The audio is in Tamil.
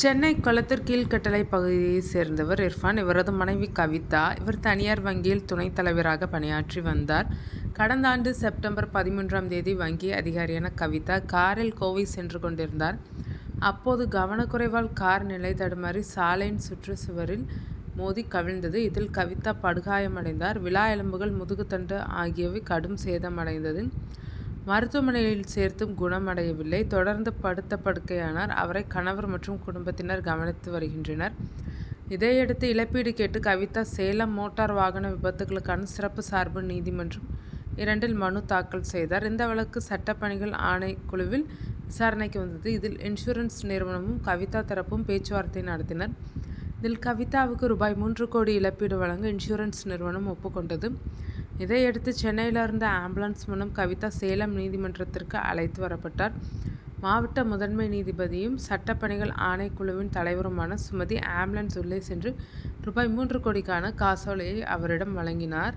சென்னை கொளத்தூர் கீழ்கட்டளை பகுதியைச் சேர்ந்தவர் இர்ஃபான். இவரது மனைவி கவிதா. இவர் தனியார் வங்கியில் துணைத் தலைவராக பணியாற்றி வந்தார். கடந்த ஆண்டு செப்டம்பர் 13ஆம் தேதி வங்கி அதிகாரியான கவிதா காரில் கோவை சென்று கொண்டிருந்தார். அப்போது கவனக்குறைவால் கார் நிலை தடுமாறி சாலையின் சுற்றுச்சுவரில் மோதி கவிழ்ந்தது. இதில் கவிதா படுகாயமடைந்தார். விலா எலும்புகள், முதுகுத்தண்டு ஆகியவை கடும் சேதமடைந்தது. மருத்துவமனையில் சேர்த்தும் குணமடையவில்லை. தொடர்ந்து படுத்த படுக்கையானார். அவரை கணவர் மற்றும் குடும்பத்தினர் கவனித்து வருகின்றனர். இதையடுத்து இழப்பீடு கேட்டு கவிதா சேலம் மோட்டார் வாகன விபத்துகளுக்கான சிறப்பு சார்பு நீதிமன்றம் 2இல் மனு தாக்கல் செய்தார். இந்த வழக்கு சட்டப்பணிகள் ஆணைக்குழுவில் விசாரணைக்கு வந்தது. இதில் இன்சூரன்ஸ் நிறுவனமும் கவிதா தரப்பும் பேச்சுவார்த்தை நடத்தினர். இதில் கவிதாவுக்கு ரூபாய் 3 கோடி இழப்பீடு வழங்க இன்சூரன்ஸ் நிறுவனம் ஒப்புக்கொண்டது. இதையடுத்து சென்னையிலிருந்து ஆம்புலன்ஸ் மூலம் கவிதா சேலம் நீதிமன்றத்திற்கு அழைத்து வரப்பட்டார். மாவட்ட முதன்மை நீதிபதியும் சட்டப்பணிகள் ஆணைக்குழுவின் தலைவருமான சுமதி ஆம்புலன்ஸ் உள்ளே சென்று ரூபாய் 3 கோடிக்கான காசோலையை அவரிடம் வழங்கினார்.